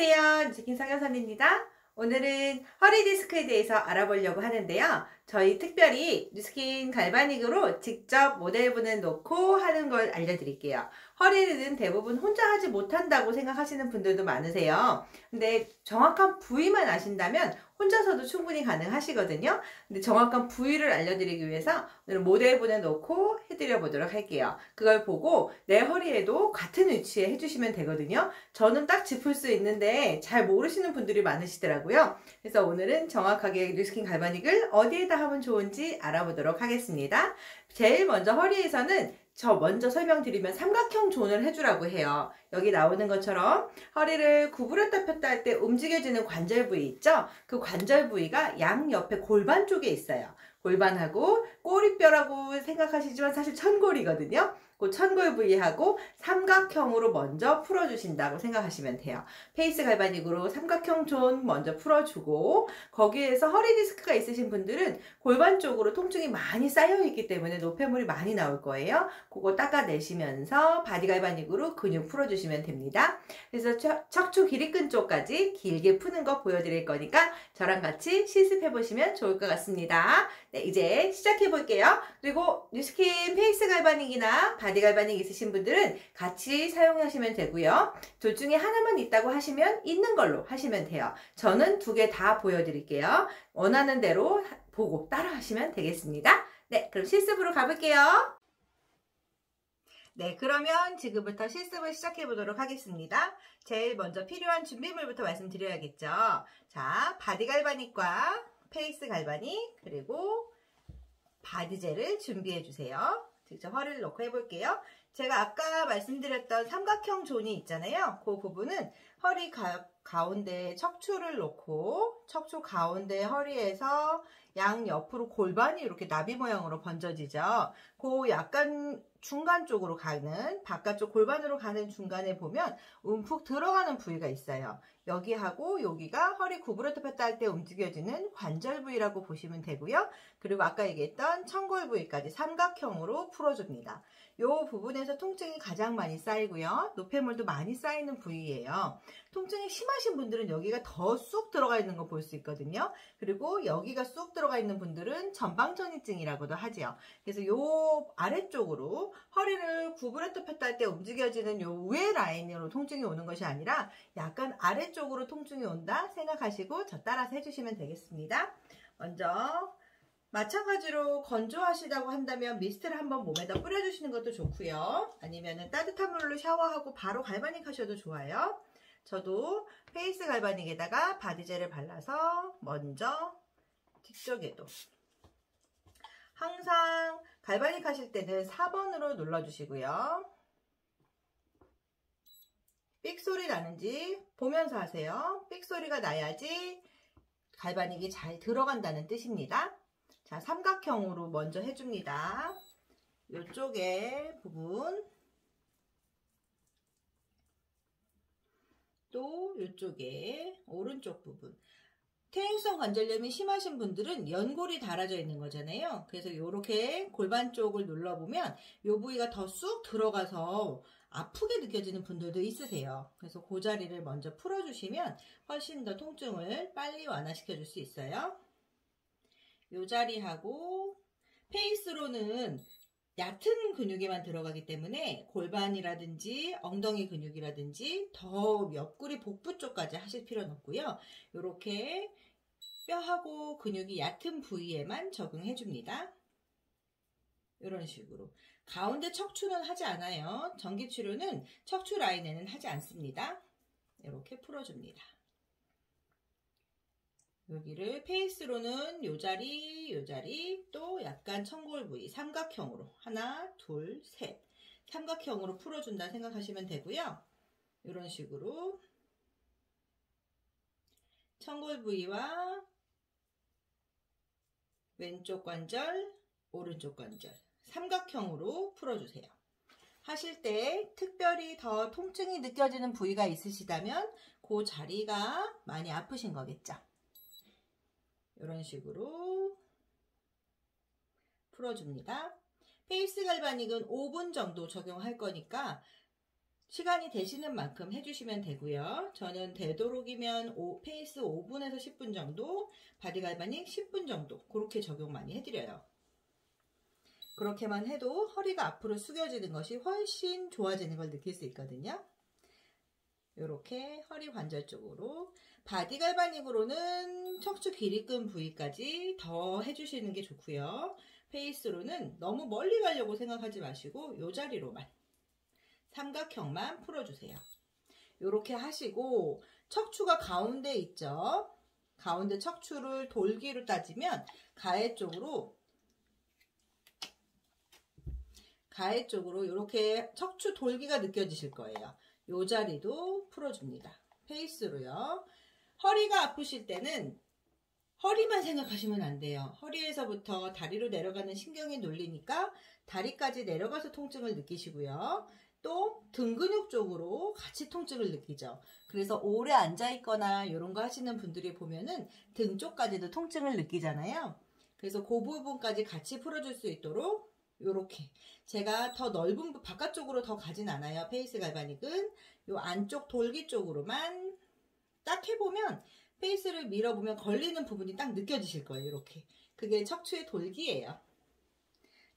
안녕하세요. 뉴스킨 성현선입니다. 오늘은 허리 디스크에 대해서 알아보려고 하는데요. 저희 특별히 뉴스킨 갈바닉으로 직접 모델분을 놓고 하는 걸 알려드릴게요. 허리는 대부분 혼자 하지 못한다고 생각하시는 분들도 많으세요. 근데 정확한 부위만 아신다면 혼자서도 충분히 가능하시거든요. 근데 정확한 부위를 알려드리기 위해서 오늘 모델분을 놓고 해드려 보도록 할게요. 그걸 보고 내 허리에도 같은 위치에 해주시면 되거든요. 저는 딱 짚을 수 있는데 잘 모르시는 분들이 많으시더라고요. 그래서 오늘은 정확하게 뉴스킨 갈바닉을 어디에다 하면 좋은지 알아보도록 하겠습니다. 제일 먼저 허리에서는 저 먼저 설명드리면 삼각형 존을 해주라고 해요. 여기 나오는 것처럼 허리를 구부렸다 폈다 할 때 움직여지는 관절 부위 있죠? 그 관절 부위가 양옆에 골반 쪽에 있어요. 골반하고 꼬리뼈라고 생각하시지만 사실 천골이거든요. 그 천골 부위하고 삼각형으로 먼저 풀어주신다고 생각하시면 돼요. 페이스 갈바닉으로 삼각형 존 먼저 풀어주고, 거기에서 허리 디스크가 있으신 분들은 골반 쪽으로 통증이 많이 쌓여있기 때문에 노폐물이 많이 나올 거예요. 그거 닦아내시면서 바디 갈바닉으로 근육 풀어주시면 됩니다. 그래서 척추 기립근 쪽까지 길게 푸는 거 보여드릴 거니까 저랑 같이 실습해보시면 좋을 것 같습니다. 네, 이제 시작해 볼게요. 그리고 뉴스킨 페이스 갈바닉이나 바디 갈바닉 있으신 분들은 같이 사용하시면 되고요. 둘 중에 하나만 있다고 하시면 있는 걸로 하시면 돼요. 저는 두 개 다 보여드릴게요. 원하는 대로 보고 따라 하시면 되겠습니다. 네, 그럼 실습으로 가볼게요. 네, 그러면 지금부터 실습을 시작해 보도록 하겠습니다. 제일 먼저 필요한 준비물부터 말씀드려야겠죠. 자, 바디 갈바닉과 페이스 갈바닉, 그리고 바디젤을 준비해 주세요. 직접 허리를 놓고 해볼게요. 제가 아까 말씀드렸던 삼각형 존이 있잖아요. 그 부분은 허리 가운데 척추를 놓고 척추 가운데 허리에서 양옆으로 골반이 이렇게 나비 모양으로 번져지죠. 그 약간 중간 쪽으로 가는, 바깥쪽 골반으로 가는 중간에 보면 움푹 들어가는 부위가 있어요. 여기하고 여기가 허리 구부렸다 폈다 할 때 움직여지는 관절 부위라고 보시면 되고요. 그리고 아까 얘기했던 천골 부위까지 삼각형으로 풀어줍니다. 이 부분에서 통증이 가장 많이 쌓이고요. 노폐물도 많이 쌓이는 부위예요. 통증이 심하신 분들은 여기가 더 쑥 들어가 있는 거 볼 수 있거든요. 그리고 여기가 쑥 들어가 있는 분들은 전방천이증이라고도 하죠. 그래서 이 아래쪽으로 허리를 구부렸다 폈다 할 때 움직여지는 이 위에 라인으로 통증이 오는 것이 아니라 약간 아래쪽으로 통증이 온다 생각하시고 저 따라서 해주시면 되겠습니다. 먼저 마찬가지로 건조하시다고 한다면 미스트를 한번 몸에다 뿌려주시는 것도 좋고요. 아니면 따뜻한 물로 샤워하고 바로 갈바닉 하셔도 좋아요. 저도 페이스 갈바닉에다가 바디젤을 발라서 먼저 뒤쪽에도, 항상 갈바닉 하실 때는 4번으로 눌러주시고요. 삑 소리 나는지 보면서 하세요. 삑 소리가 나야지 갈바닉이 잘 들어간다는 뜻입니다. 자, 삼각형으로 먼저 해줍니다. 이쪽에 부분, 또 이쪽에 오른쪽 부분. 퇴행성 관절염이 심하신 분들은 연골이 닳아져 있는 거잖아요. 그래서 이렇게 골반 쪽을 눌러보면 이 부위가 더 쑥 들어가서 아프게 느껴지는 분들도 있으세요. 그래서 그 자리를 먼저 풀어주시면 훨씬 더 통증을 빨리 완화시켜 줄 수 있어요. 이 자리하고 페이스로는 얕은 근육에만 들어가기 때문에 골반이라든지 엉덩이 근육이라든지 더 옆구리 복부 쪽까지 하실 필요는 없고요. 이렇게 뼈하고 근육이 얕은 부위에만 적용해 줍니다. 이런 식으로. 가운데 척추는 하지 않아요. 전기치료는 척추 라인에는 하지 않습니다. 이렇게 풀어줍니다. 여기를 페이스로는 요 자리, 또 약간 천골 부위, 삼각형으로 하나, 둘, 셋 삼각형으로 풀어준다 생각하시면 되고요. 이런 식으로 천골 부위와 왼쪽 관절, 오른쪽 관절 삼각형으로 풀어주세요. 하실 때 특별히 더 통증이 느껴지는 부위가 있으시다면 그 자리가 많이 아프신 거겠죠. 이런 식으로 풀어줍니다. 페이스 갈바닉은 5분 정도 적용할 거니까 시간이 되시는 만큼 해주시면 되고요. 저는 되도록이면 페이스 5분에서 10분 정도, 바디 갈바닉 10분 정도 그렇게 적용 많이 해드려요. 그렇게만 해도 허리가 앞으로 숙여지는 것이 훨씬 좋아지는 걸 느낄 수 있거든요. 이렇게 허리 관절 쪽으로, 바디 갈바닉으로는 척추 길이끈 부위까지 더 해주시는 게 좋고요. 페이스로는 너무 멀리 가려고 생각하지 마시고 이 자리로만, 삼각형만 풀어주세요. 이렇게 하시고, 척추가 가운데 있죠. 가운데 척추를 돌기로 따지면 가해 쪽으로 이렇게 척추 돌기가 느껴지실 거예요. 이 자리도 풀어줍니다. 페이스로요. 허리가 아프실 때는 허리만 생각하시면 안 돼요. 허리에서부터 다리로 내려가는 신경이 눌리니까 다리까지 내려가서 통증을 느끼시고요. 또 등 근육 쪽으로 같이 통증을 느끼죠. 그래서 오래 앉아 있거나 이런 거 하시는 분들이 보면은 등 쪽까지도 통증을 느끼잖아요. 그래서 그 부분까지 같이 풀어줄 수 있도록 요렇게, 제가 더 넓은 바깥쪽으로 더 가진 않아요. 페이스 갈바닉은 요 안쪽 돌기 쪽으로만 딱 해보면, 페이스를 밀어보면 걸리는 부분이 딱 느껴지실 거예요. 이렇게, 그게 척추의 돌기예요.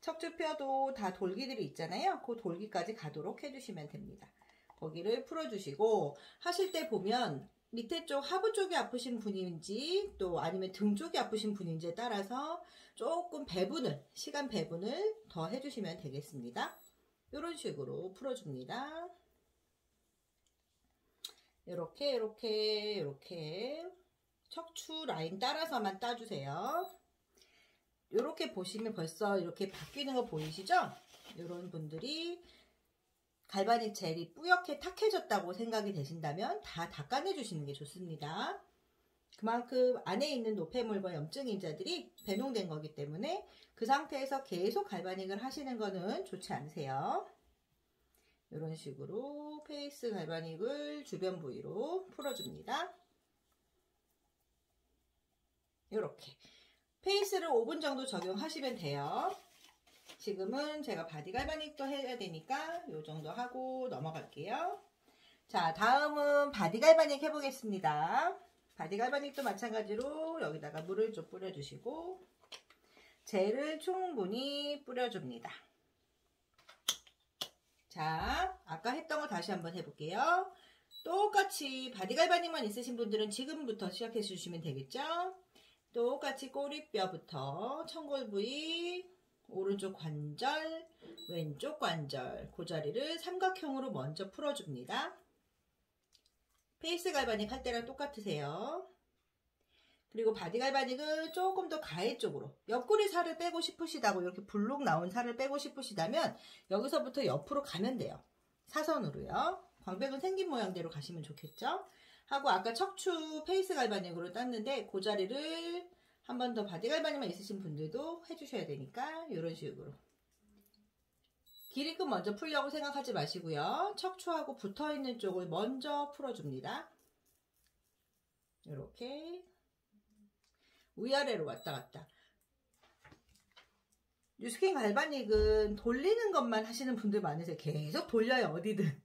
척추뼈도 다 돌기들이 있잖아요. 그 돌기까지 가도록 해주시면 됩니다. 거기를 풀어주시고, 하실 때 보면 밑에 쪽, 하부 쪽이 아프신 분인지 또 아니면 등 쪽이 아프신 분인지에 따라서 조금 시간 배분을 더 해주시면 되겠습니다. 이런 식으로 풀어줍니다. 이렇게 척추 라인 따라서만 따주세요. 이렇게 보시면 벌써 이렇게 바뀌는 거 보이시죠? 이런 분들이 갈바닉 젤이 뿌옇게 탁해졌다고 생각이 되신다면 다 닦아내 주시는 게 좋습니다. 그만큼 안에 있는 노폐물과 염증 인자들이 배농된 거기 때문에 그 상태에서 계속 갈바닉을 하시는 거는 좋지 않으세요. 이런 식으로 페이스 갈바닉을 주변 부위로 풀어줍니다. 이렇게 페이스를 5분 정도 적용하시면 돼요. 지금은 제가 바디 갈바닉도 해야 되니까 이 정도 하고 넘어갈게요. 자, 다음은 바디 갈바닉 해보겠습니다. 바디 갈바닉도 마찬가지로 여기다가 물을 좀 뿌려주시고 젤을 충분히 뿌려줍니다. 자, 아까 했던 거 다시 한번 해볼게요. 똑같이 바디 갈바닉만 있으신 분들은 지금부터 시작해 주시면 되겠죠? 똑같이 꼬리뼈부터 천골 부위, 오른쪽 관절, 왼쪽 관절, 그 자리를 삼각형으로 먼저 풀어줍니다. 페이스 갈바닉 할 때랑 똑같으세요. 그리고 바디 갈바닉은 조금 더 가해 쪽으로, 옆구리 살을 빼고 싶으시다고, 이렇게 불룩 나온 살을 빼고 싶으시다면 여기서부터 옆으로 가면 돼요. 사선으로요. 광배근 생긴 모양대로 가시면 좋겠죠? 하고 아까 척추 페이스 갈바닉으로 땄는데 그 자리를 한 번 더 바디 갈바닉만 있으신 분들도 해주셔야 되니까 이런 식으로 길이끈 먼저 풀려고 생각하지 마시고요. 척추하고 붙어있는 쪽을 먼저 풀어줍니다. 이렇게 위아래로 왔다 갔다. 뉴스킨 갈바닉은 돌리는 것만 하시는 분들 많으세요. 계속 돌려요, 어디든.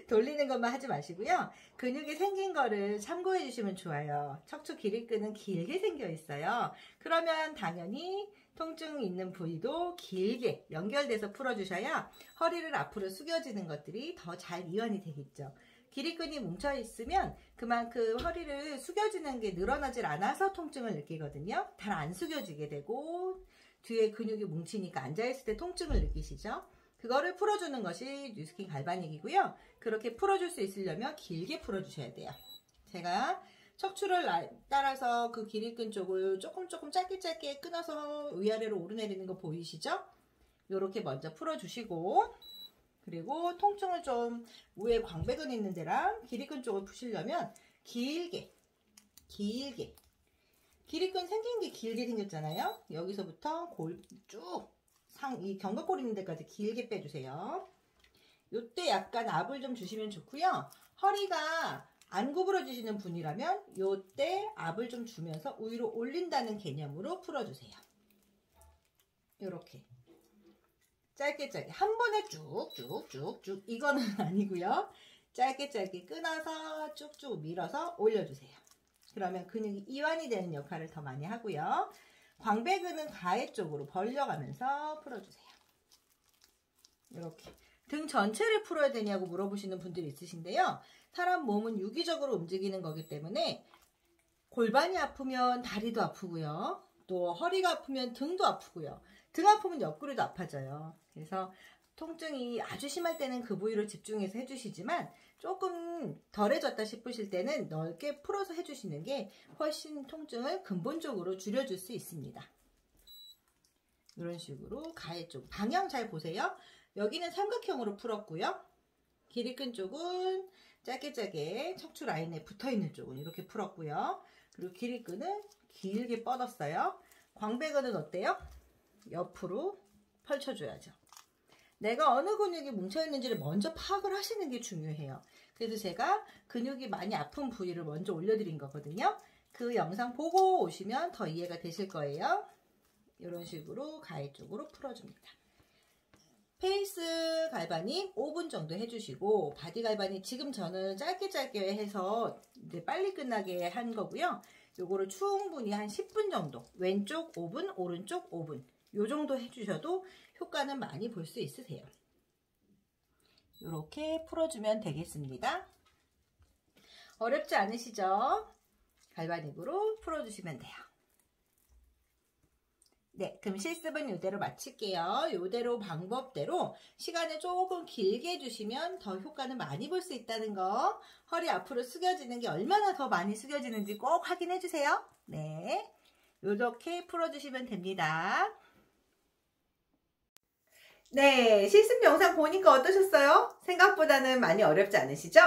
돌리는 것만 하지 마시고요. 근육이 생긴 거를 참고해 주시면 좋아요. 척추 길이끈은 길게 생겨 있어요. 그러면 당연히 통증 있는 부위도 길게 연결돼서 풀어주셔야 허리를 앞으로 숙여지는 것들이 더 잘 이완이 되겠죠. 길이끈이 뭉쳐 있으면 그만큼 허리를 숙여지는 게 늘어나질 않아서 통증을 느끼거든요. 잘 안 숙여지게 되고 뒤에 근육이 뭉치니까 앉아있을 때 통증을 느끼시죠. 그거를 풀어주는 것이 뉴스킨 갈바닉이고요. 그렇게 풀어줄 수 있으려면 길게 풀어주셔야 돼요. 제가 척추를 따라서 그 길이끈 쪽을 조금 짧게 끊어서 위아래로 오르내리는 거 보이시죠? 이렇게 먼저 풀어주시고, 그리고 통증을 좀 위에 광배근 있는 데랑 길이끈 쪽을 푸시려면 길게 길이끈 생긴 게 길게 생겼잖아요. 여기서부터 이 견갑골 있는 데까지 길게 빼주세요. 요때 약간 압을 좀 주시면 좋고요. 허리가 안 구부러지시는 분이라면 요때 압을 좀 주면서 위로 올린다는 개념으로 풀어주세요. 요렇게. 짧게 한 번에 쭉쭉쭉쭉 이거는 아니고요. 짧게 끊어서 쭉쭉 밀어서 올려주세요. 그러면 근육이 이완이 되는 역할을 더 많이 하고요. 광배근은 가해 쪽으로 벌려가면서 풀어주세요. 이렇게 등 전체를 풀어야 되냐고 물어보시는 분들이 있으신데요. 사람 몸은 유기적으로 움직이는 거기 때문에 골반이 아프면 다리도 아프고요. 또 허리가 아프면 등도 아프고요. 등 아프면 옆구리도 아파져요. 그래서 통증이 아주 심할 때는 그 부위를 집중해서 해주시지만 조금 덜해졌다 싶으실 때는 넓게 풀어서 해주시는 게 훨씬 통증을 근본적으로 줄여줄 수 있습니다. 이런 식으로 가해 쪽 방향 잘 보세요. 여기는 삼각형으로 풀었고요. 길이 큰 쪽은 짧게 척추 라인에 붙어있는 쪽은 이렇게 풀었고요. 그리고 길이 끈은 길게 뻗었어요. 광배근은 어때요? 옆으로 펼쳐줘야죠. 내가 어느 근육이 뭉쳐있는지를 먼저 파악을 하시는 게 중요해요. 그래서 제가 근육이 많이 아픈 부위를 먼저 올려드린 거거든요. 그 영상 보고 오시면 더 이해가 되실 거예요. 이런 식으로 가해 쪽으로 풀어줍니다. 페이스 갈바닉 5분 정도 해주시고 바디 갈바닉 지금 저는 짧게 해서 이제 빨리 끝나게 한 거고요. 요거를 충분히 한 10분 정도 왼쪽 5분 오른쪽 5분 요 정도 해주셔도 효과는 많이 볼 수 있으세요. 이렇게 풀어주면 되겠습니다. 어렵지 않으시죠? 갈바닉으로 풀어주시면 돼요. 네, 그럼 실습은 이대로 마칠게요. 이대로 방법대로 시간을 조금 길게 해주시면 더 효과는 많이 볼 수 있다는 거. 허리 앞으로 숙여지는 게 얼마나 더 많이 숙여지는지 꼭 확인해 주세요. 네, 이렇게 풀어주시면 됩니다. 네, 실습 영상 보니까 어떠셨어요? 생각보다는 많이 어렵지 않으시죠?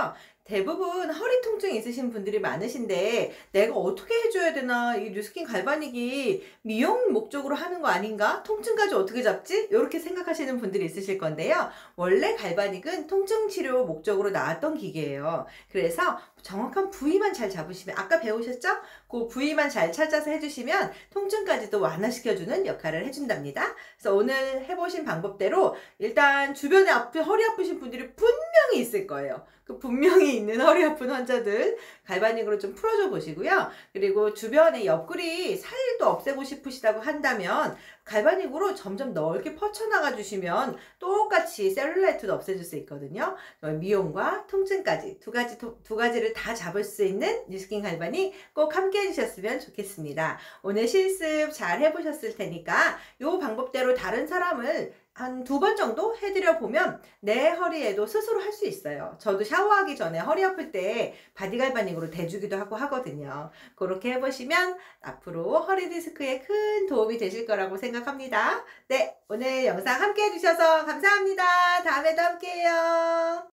대부분 허리 통증이 있으신 분들이 많으신데 내가 어떻게 해줘야 되나, 이 뉴스킨 갈바닉이 미용 목적으로 하는 거 아닌가? 통증까지 어떻게 잡지? 이렇게 생각하시는 분들이 있으실 건데요. 원래 갈바닉은 통증 치료 목적으로 나왔던 기계예요. 그래서 정확한 부위만 잘 잡으시면, 아까 배우셨죠? 그 부위만 잘 찾아서 해주시면 통증까지도 완화시켜주는 역할을 해준답니다. 그래서 오늘 해보신 방법대로 일단 주변에 허리 아프신 분들이 분명히 있을 거예요. 그 분명히 있는 허리 아픈 환자들 갈바닉으로 좀 풀어줘 보시고요. 그리고 주변에 옆구리 살도 없애고 싶으시다고 한다면 갈바닉으로 점점 넓게 뻗쳐나가 주시면 똑같이 셀룰라이트도 없애줄 수 있거든요. 미용과 통증까지 두 가지를 다 잡을 수 있는 뉴스킨 갈바닉 꼭 함께 해주셨으면 좋겠습니다. 오늘 실습 잘 해보셨을 테니까 이 방법대로 다른 사람을 한 2번 정도 해드려 보면 내 허리에도 스스로 할 수 있어요. 저도 샤워하기 전에 허리 아플 때 바디 갈바닉으로 대주기도 하고 하거든요. 그렇게 해보시면 앞으로 허리 디스크에 큰 도움이 되실 거라고 생각합니다. 네, 오늘 영상 함께 해주셔서 감사합니다. 다음에도 함께 해요.